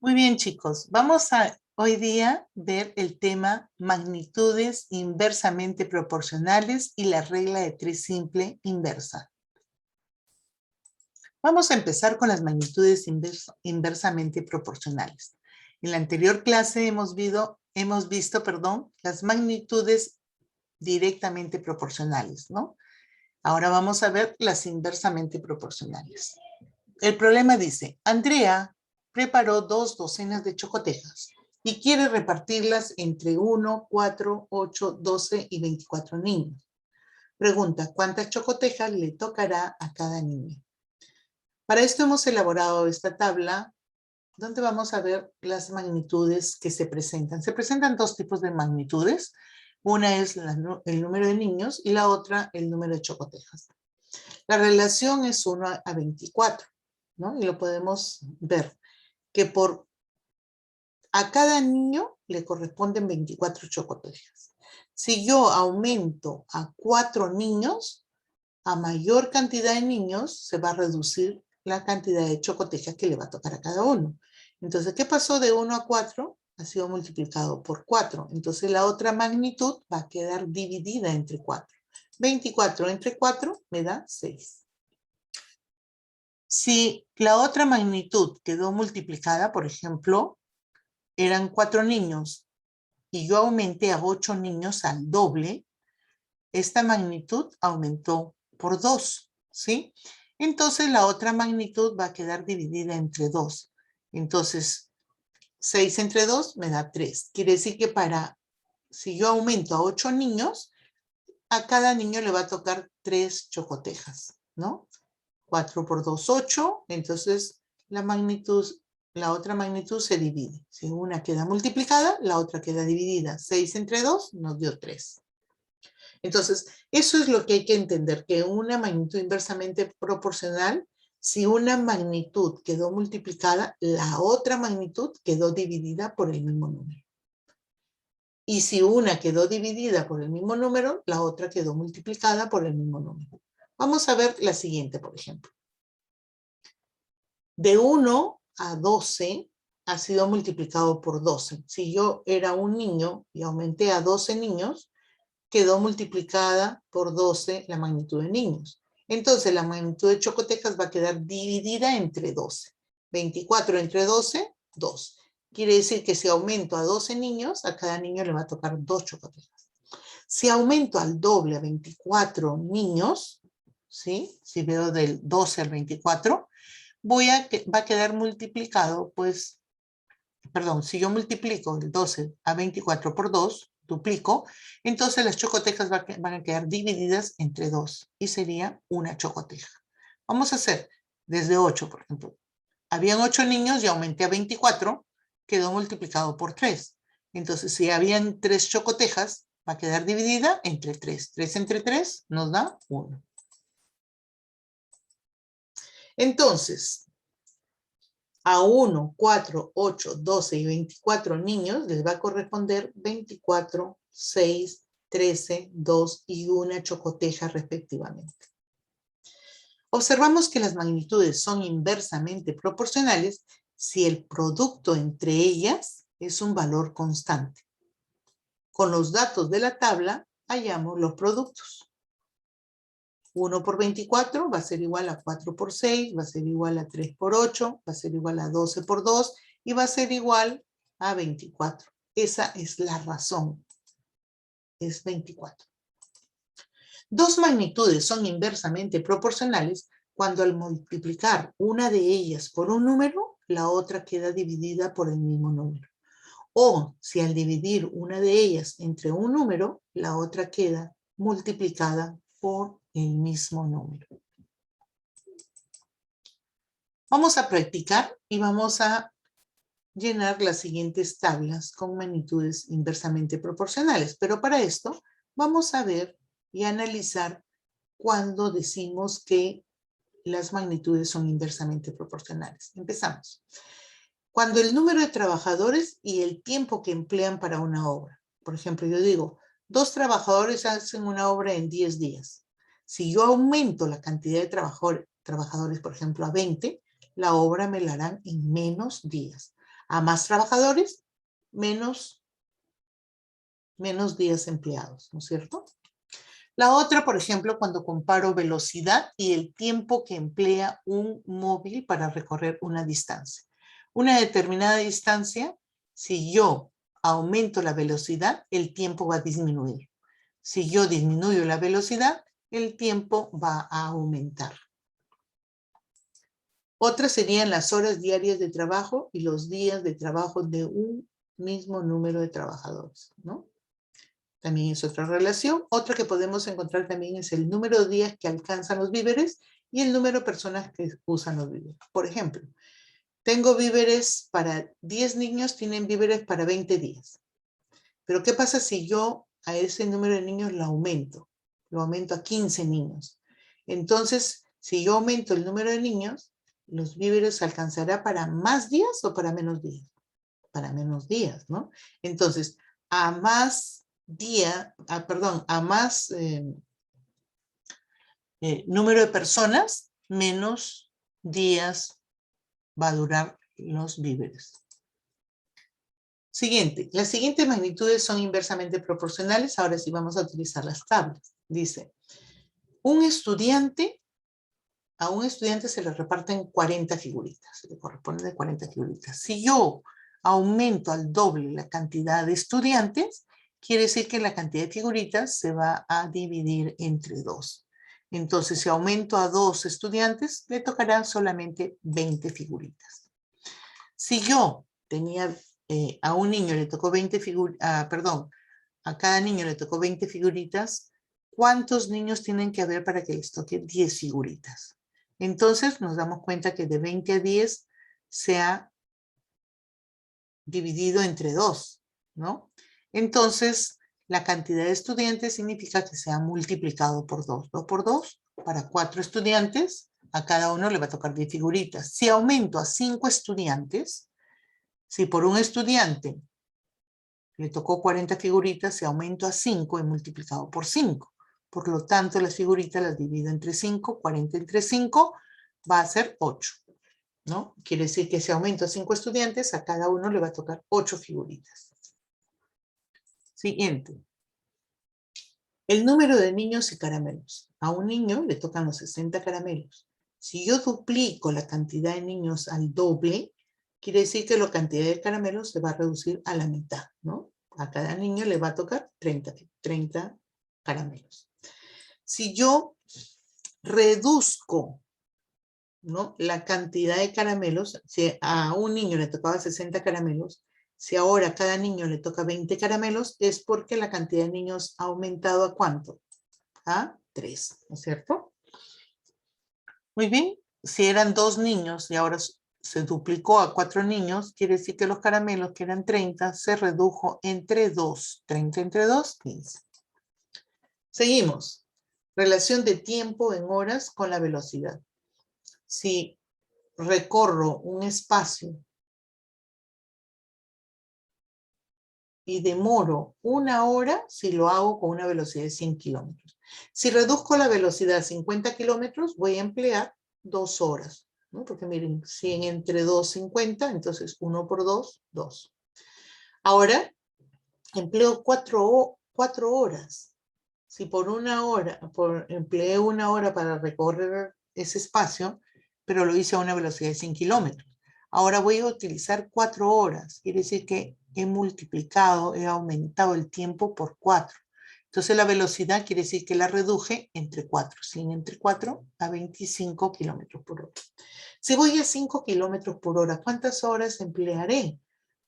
Muy bien, chicos. Vamos a hoy día ver el tema magnitudes inversamente proporcionales y la regla de tres simple inversa. Vamos a empezar con las magnitudes inversamente proporcionales. En la anterior clase hemos visto, las magnitudes directamente proporcionales, ¿no? Ahora vamos a ver las inversamente proporcionales. El problema dice, Andrea preparó 2 docenas de chocotejas y quiere repartirlas entre 1, 4, 8, 12 y 24 niños. Pregunta, ¿cuántas chocotejas le tocará a cada niño? Para esto hemos elaborado esta tabla donde vamos a ver las magnitudes que se presentan. Se presentan dos tipos de magnitudes. Una es el número de niños y la otra el número de chocotejas. La relación es 1 a 24, ¿no? Y lo podemos ver que a cada niño le corresponden 24 chocotejas. Si yo aumento a 4 niños, a mayor cantidad de niños se va a reducir la cantidad de chocotejas que le va a tocar a cada uno. Entonces, ¿qué pasó de 1 a 4? Ha sido multiplicado por 4. Entonces, la otra magnitud va a quedar dividida entre 4. 24 entre 4 me da 6. Si la otra magnitud quedó multiplicada, por ejemplo, eran 4 niños y yo aumenté a 8 niños al doble, esta magnitud aumentó por 2, ¿sí? Entonces la otra magnitud va a quedar dividida entre 2. Entonces, 6 entre 2 me da 3. Quiere decir que si yo aumento a 8 niños, a cada niño le va a tocar 3 chocotejas, ¿no? 4 por 2, 8. Entonces, la otra magnitud se divide. Si una queda multiplicada, la otra queda dividida. 6 entre 2 nos dio 3. Entonces, eso es lo que hay que entender, que una magnitud inversamente proporcional, si una magnitud quedó multiplicada, la otra magnitud quedó dividida por el mismo número. Y si una quedó dividida por el mismo número, la otra quedó multiplicada por el mismo número. Vamos a ver la siguiente, por ejemplo. De 1 a 12 ha sido multiplicado por 12. Si yo era un niño y aumenté a 12 niños, quedó multiplicada por 12 la magnitud de niños. Entonces, la magnitud de chocotejas va a quedar dividida entre 12. 24 entre 12, 2. Quiere decir que si aumento a 12 niños, a cada niño le va a tocar 2 chocotejas. Si aumento al doble a 24 niños, ¿sí? Si veo del 12 al 24, va a quedar multiplicado, pues, perdón, si yo multiplico el 12 a 24 por 2, duplico, entonces las chocotejas van a quedar divididas entre 2 y sería una chocoteja. Vamos a hacer desde 8, por ejemplo. Habían 8 niños y aumenté a 24, quedó multiplicado por 3. Entonces, si habían 3 chocotejas, va a quedar dividida entre 3. 3 entre 3 nos da 1. Entonces, a 1, 4, 8, 12 y 24 niños les va a corresponder 24, 6, 13, 2 y una chocoteja respectivamente. Observamos que las magnitudes son inversamente proporcionales si el producto entre ellas es un valor constante. Con los datos de la tabla hallamos los productos. 1 por 24 va a ser igual a 4 por 6, va a ser igual a 3 por 8, va a ser igual a 12 por 2 y va a ser igual a 24. Esa es la razón. Es 24. Dos magnitudes son inversamente proporcionales cuando al multiplicar una de ellas por un número, la otra queda dividida por el mismo número. O si al dividir una de ellas entre un número, la otra queda multiplicada por el mismo número. Vamos a practicar y vamos a llenar las siguientes tablas con magnitudes inversamente proporcionales. Pero para esto vamos a ver y analizar cuando decimos que las magnitudes son inversamente proporcionales. Empezamos. Cuando el número de trabajadores y el tiempo que emplean para una obra. Por ejemplo, yo digo, 2 trabajadores hacen una obra en 10 días. Si yo aumento la cantidad de trabajadores, por ejemplo, a 20, la obra me la harán en menos días. A más trabajadores, menos días empleados, ¿no es cierto? La otra, por ejemplo, cuando comparo velocidad y el tiempo que emplea un móvil para recorrer una distancia. Una determinada distancia, si yo aumento la velocidad, el tiempo va a disminuir. Si yo disminuyo la velocidad, el tiempo va a aumentar. Otras serían las horas diarias de trabajo y los días de trabajo de un mismo número de trabajadores, ¿no? También es otra relación. Otra que podemos encontrar también es el número de días que alcanzan los víveres y el número de personas que usan los víveres. Por ejemplo, tengo víveres para 10 niños, tienen víveres para 20 días. Pero ¿qué pasa si yo a ese número de niños lo aumento? Lo aumento a 15 niños. Entonces, si yo aumento el número de niños, ¿los víveres alcanzará para más días o para menos días? Para menos días, ¿no? Entonces, a más número de personas, menos días va a durar los víveres. Siguiente, las siguientes magnitudes son inversamente proporcionales. Ahora sí vamos a utilizar las tablas. Dice, a un estudiante se le reparten 40 figuritas, se le corresponde de 40 figuritas. Si yo aumento al doble la cantidad de estudiantes, quiere decir que la cantidad de figuritas se va a dividir entre 2. Entonces, si aumento a 2 estudiantes, le tocarán solamente 20 figuritas. Si yo tenía a un niño le tocó 20 figuritas, a cada niño le tocó 20 figuritas, ¿cuántos niños tienen que haber para que les toque 10 figuritas? Entonces nos damos cuenta que de 20 a 10 se ha dividido entre 2, ¿no? Entonces, la cantidad de estudiantes significa que se ha multiplicado por 2. 2 por 2, para 4 estudiantes, a cada uno le va a tocar 10 figuritas. Si aumento a 5 estudiantes, si por un estudiante le tocó 40 figuritas, si aumento a 5, he multiplicado por 5. Por lo tanto, las figuritas las divido entre 5, 40 entre 5 va a ser 8, ¿no? Quiere decir que si aumento a 5 estudiantes, a cada uno le va a tocar 8 figuritas. Siguiente. El número de niños y caramelos. A un niño le tocan los 60 caramelos. Si yo duplico la cantidad de niños al doble, quiere decir que la cantidad de caramelos se va a reducir a la mitad, ¿no? A cada niño le va a tocar 30 caramelos. Si yo reduzco, ¿no?, la cantidad de caramelos, si a un niño le tocaba 60 caramelos, si ahora a cada niño le toca 20 caramelos, es porque la cantidad de niños ha aumentado ¿a cuánto? A 3, ¿no es cierto? Muy bien, si eran 2 niños y ahora se duplicó a 4 niños, quiere decir que los caramelos, que eran 30, se redujo entre 2. 30 entre 2, 15. Seguimos. Relación de tiempo en horas con la velocidad. Si recorro un espacio y demoro 1 hora, si lo hago con una velocidad de 100 kilómetros. Si reduzco la velocidad a 50 kilómetros, voy a emplear 2 horas, ¿no? Porque miren, 100 entre 2, 50, entonces 1 por 2, 2. Ahora, empleo 4 horas. Si por 1 hora, empleé 1 hora para recorrer ese espacio, pero lo hice a una velocidad de 100 kilómetros. Ahora voy a utilizar 4 horas. Quiere decir que he multiplicado, he aumentado el tiempo por 4. Entonces la velocidad quiere decir que la reduje entre 4. 100 entre 4 a 25 kilómetros por hora. Si voy a 5 kilómetros por hora, ¿cuántas horas emplearé?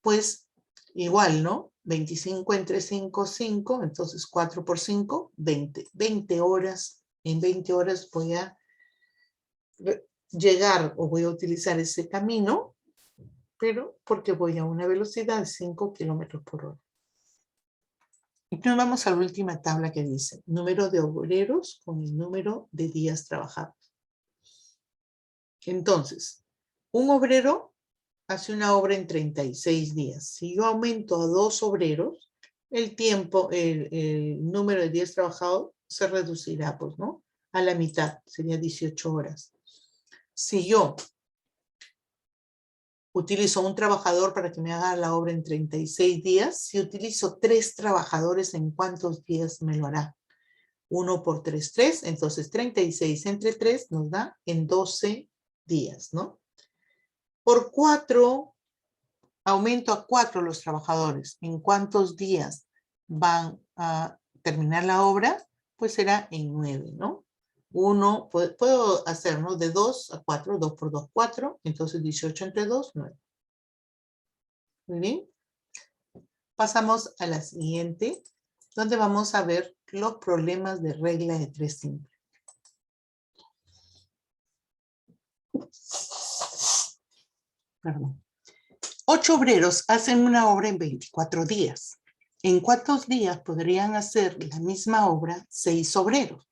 Pues igual, ¿no? 25 entre 5, 5. Entonces 4 por 5, 20. 20 horas. En 20 horas voy a llegar o voy a utilizar ese camino, pero porque voy a una velocidad de 5 kilómetros por hora. Y nos vamos a la última tabla que dice número de obreros con el número de días trabajados. Entonces, un obrero hace una obra en 36 días. Si yo aumento a 2 obreros, el tiempo, el número de días trabajados se reducirá, pues, ¿no? A la mitad, sería 18 horas. Si yo utilizo un trabajador para que me haga la obra en 36 días. Si utilizo 3 trabajadores, ¿en cuántos días me lo hará? 1 por 3, 3. Entonces 36 entre 3 nos da en 12 días, ¿no? Por 4, aumento a 4 los trabajadores. ¿En cuántos días van a terminar la obra? Pues será en 9, ¿no? 1, puedo hacer, ¿no? De 2 a 4, 2 por 2, 4. Entonces 18 entre 2, 9. Muy bien. Pasamos a la siguiente, donde vamos a ver los problemas de regla de 3 simple. Perdón. 8 obreros hacen una obra en 24 días. ¿En cuántos días podrían hacer la misma obra 6 obreros?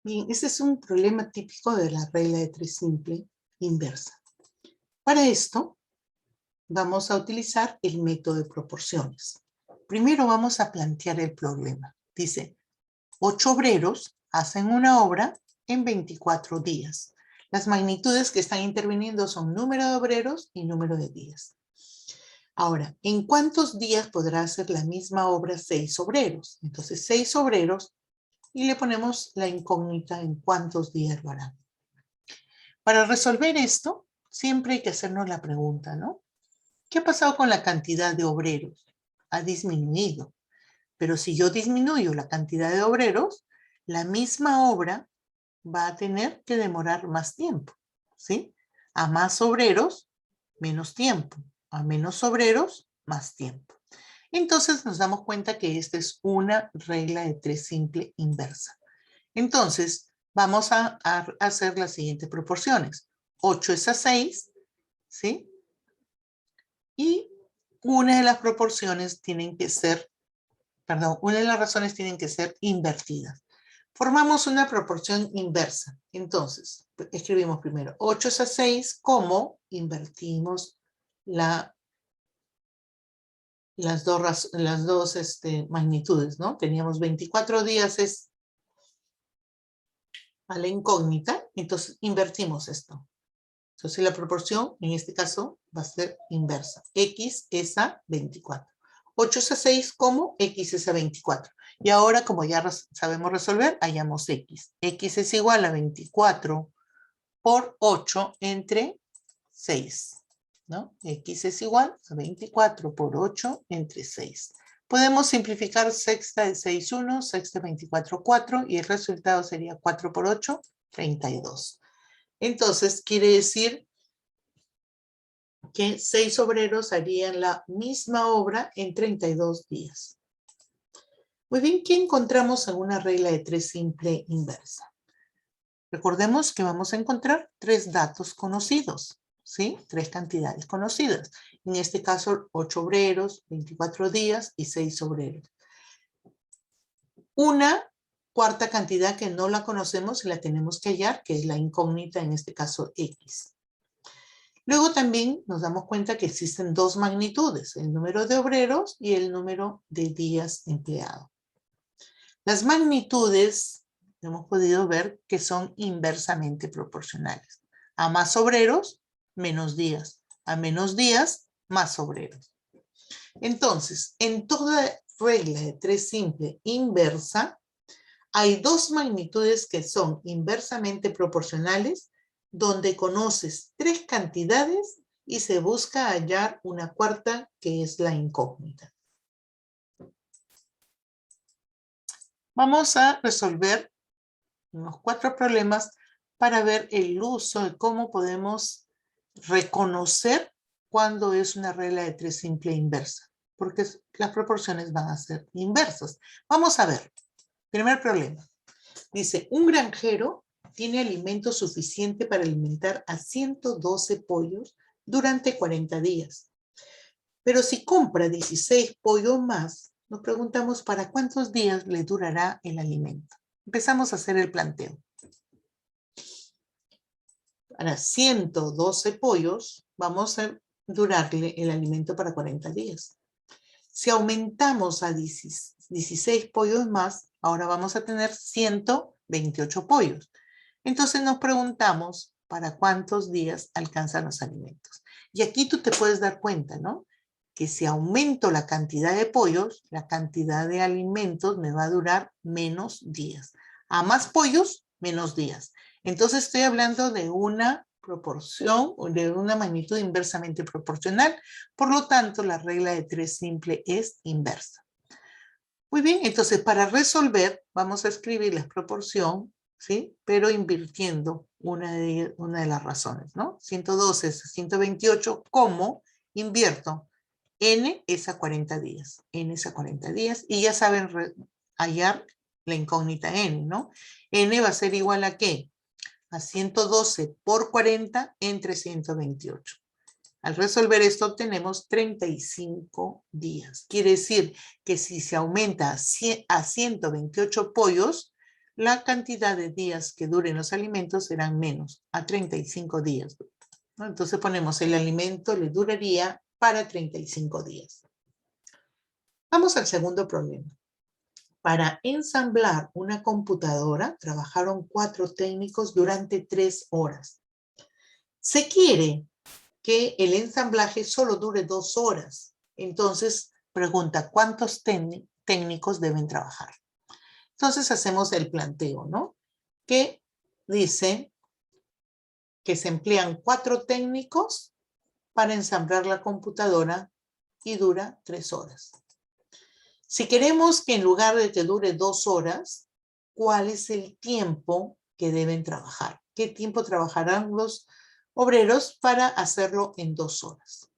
Bien, ese es un problema típico de la regla de 3 simple inversa. Para esto, vamos a utilizar el método de proporciones. Primero vamos a plantear el problema. Dice, 8 obreros hacen una obra en 24 días. Las magnitudes que están interviniendo son número de obreros y número de días. Ahora, ¿en cuántos días podrá hacer la misma obra 6 obreros? Entonces, 6 obreros y le ponemos la incógnita en cuántos días lo harán. Para resolver esto, siempre hay que hacernos la pregunta, ¿no? ¿Qué ha pasado con la cantidad de obreros? Ha disminuido. Pero si yo disminuyo la cantidad de obreros, la misma obra va a tener que demorar más tiempo, ¿sí? A más obreros, menos tiempo. A menos obreros, más tiempo. Entonces nos damos cuenta que esta es una regla de 3 simple inversa. Entonces, vamos a hacer las siguientes proporciones. 8 es a 6, ¿sí? Y una de las proporciones tienen que ser, una de las razones tienen que ser invertidas. Formamos una proporción inversa. Entonces, escribimos primero 8 es a 6, como invertimos las dos magnitudes, ¿no? Teníamos 24 días es a la incógnita, entonces invertimos esto. Entonces la proporción, en este caso, va a ser inversa. X es a 24. 8 es a 6, como X es a 24. Y ahora, como ya sabemos resolver, hallamos X. X es igual a 24 por 8 entre 6, ¿no? X es igual a 24 por 8 entre 6. Podemos simplificar sexta de 6, 1, sexta de 24, 4, y el resultado sería 4 por 8, 32. Entonces, quiere decir que 6 obreros harían la misma obra en 32 días. Muy bien, ¿qué encontramos en una regla de 3 simple inversa? Recordemos que vamos a encontrar 3 datos conocidos, ¿sí? 3 cantidades conocidas. En este caso, 8 obreros, 24 días y 6 obreros. Una cuarta cantidad que no la conocemos y la tenemos que hallar, que es la incógnita, en este caso X. Luego también nos damos cuenta que existen 2 magnitudes, el número de obreros y el número de días empleados. Las magnitudes hemos podido ver que son inversamente proporcionales. A más obreros, menos días. A menos días, más obreros. Entonces, en toda regla de 3 simple inversa, hay 2 magnitudes que son inversamente proporcionales, donde conoces 3 cantidades y se busca hallar una cuarta, que es la incógnita. Vamos a resolver unos 4 problemas para ver el uso de cómo podemos reconocer cuándo es una regla de 3 simple inversa, porque las proporciones van a ser inversas. Vamos a ver. Primer problema. Dice, un granjero tiene alimento suficiente para alimentar a 112 pollos durante 40 días. Pero si compra 16 pollos más, nos preguntamos para cuántos días le durará el alimento. Empezamos a hacer el planteo. Para 112 pollos, vamos a durarle el alimento para 40 días. Si aumentamos a 16 pollos más, ahora vamos a tener 128 pollos. Entonces nos preguntamos, para cuántos días alcanzan los alimentos. Y aquí tú te puedes dar cuenta, ¿no? Que si aumento la cantidad de pollos, la cantidad de alimentos me va a durar menos días. A más pollos, menos días. Entonces estoy hablando de una proporción, de una magnitud inversamente proporcional. Por lo tanto, la regla de 3 simple es inversa. Muy bien, entonces para resolver vamos a escribir la proporción, ¿sí? Pero invirtiendo una de las razones, ¿no? 112 es 128, ¿cómo invierto? N es a 40 días, N es a 40 días, y ya saben hallar la incógnita N, ¿no? N va a ser igual a ¿qué? A 112 por 40 entre 128. Al resolver esto obtenemos 35 días. Quiere decir que si se aumenta a 128 pollos, la cantidad de días que duren los alimentos serán menos, a 35 días. ¿No? Entonces ponemos el alimento le duraría para 35 días. Vamos al segundo problema. Para ensamblar una computadora, trabajaron 4 técnicos durante 3 horas. Se quiere que el ensamblaje solo dure 2 horas. Entonces, pregunta, ¿cuántos técnicos deben trabajar? Entonces, hacemos el planteo, ¿no? Que dice que se emplean 4 técnicos para ensamblar la computadora y dura 3 horas. Si queremos que en lugar de que dure 2 horas, ¿cuál es el tiempo que deben trabajar? ¿Qué tiempo trabajarán los obreros para hacerlo en 2 horas?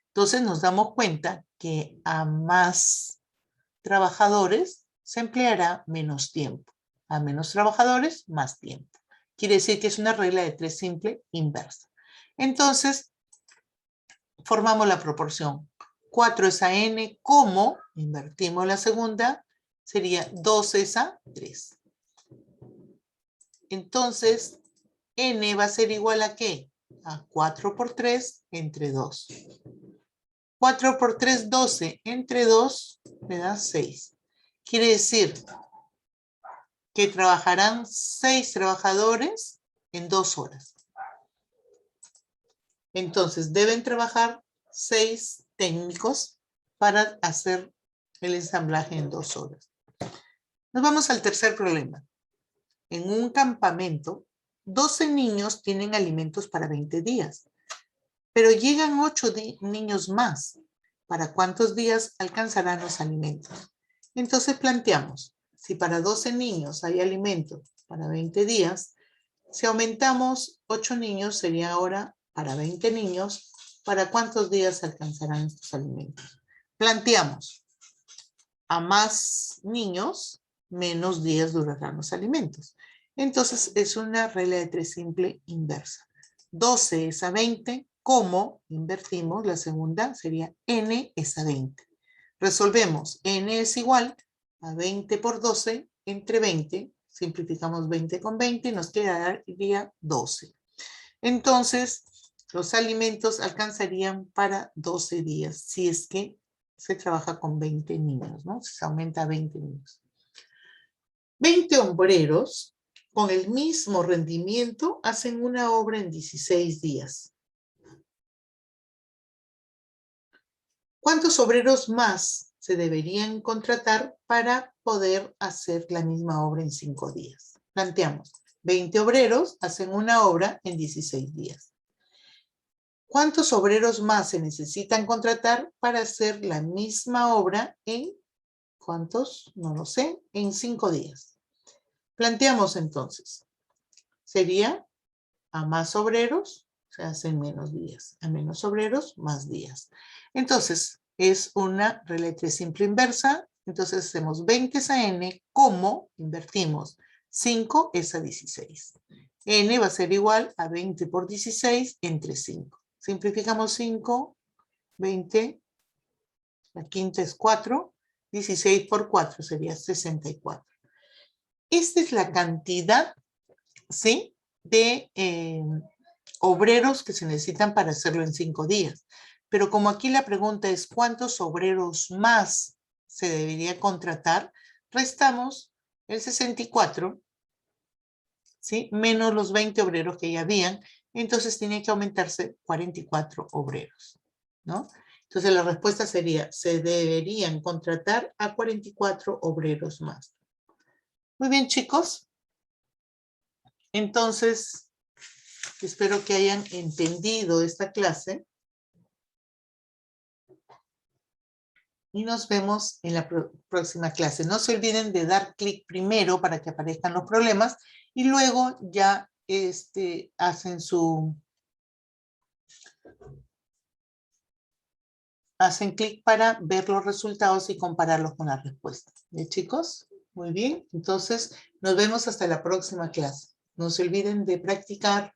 Entonces nos damos cuenta que a más trabajadores se empleará menos tiempo. A menos trabajadores, más tiempo. Quiere decir que es una regla de 3 simple inversa. Entonces, formamos la proporción. 4 es a n, como invertimos la segunda, sería 2 es a 3. Entonces, n va a ser igual a ¿qué? A 4 por 3 entre 2. 4 por 3, 12. Entre 2 me da 6. Quiere decir que trabajarán 6 trabajadores en 2 horas. Entonces, deben trabajar 6 técnicos para hacer el ensamblaje en 2 horas. Nos vamos al tercer problema. En un campamento, 12 niños tienen alimentos para 20 días, pero llegan 8 niños más. ¿Para cuántos días alcanzarán los alimentos? Entonces planteamos, si para 12 niños hay alimentos para 20 días, si aumentamos 8 niños, sería ahora para 20 niños, ¿para cuántos días alcanzarán estos alimentos? Planteamos, a más niños, menos días durarán los alimentos. Entonces es una regla de 3 simple inversa. 12 es a 20, ¿cómo invertimos? La segunda sería n es a 20. Resolvemos, n es igual a 20 por 12 entre 20. Simplificamos 20 con 20 y nos quedaría 12. Entonces, los alimentos alcanzarían para 12 días, si es que se trabaja con 20 niños, ¿no? Se aumenta a 20 niños. 20 obreros con el mismo rendimiento hacen una obra en 16 días. ¿Cuántos obreros más se deberían contratar para poder hacer la misma obra en 5 días? Planteamos, 20 obreros hacen una obra en 16 días. ¿Cuántos obreros más se necesitan contratar para hacer la misma obra en, ¿cuántos? No lo sé, en 5 días. Planteamos entonces, sería a más obreros se hacen menos días, a menos obreros más días. Entonces, es una regla de 3 simple inversa. Entonces hacemos 20 es a n, como invertimos 5 es a 16. N va a ser igual a 20 por 16 entre 5. Simplificamos 5, 20, la quinta es 4, 16 por 4 sería 64. Esta es la cantidad, ¿sí?, de obreros que se necesitan para hacerlo en 5 días. Pero como aquí la pregunta es ¿cuántos obreros más se debería contratar? Restamos el 64 ¿sí? Menos los 20 obreros que ya habían, entonces tiene que aumentarse 44 obreros, ¿no? Entonces la respuesta sería, se deberían contratar a 44 obreros más. Muy bien, chicos. Entonces, espero que hayan entendido esta clase. Y nos vemos en la próxima clase. No se olviden de dar clic primero para que aparezcan los problemas y luego ya hacen clic para ver los resultados y compararlos con las respuestas. ¿Bien, chicos? Muy bien. Entonces, nos vemos hasta la próxima clase. No se olviden de practicar.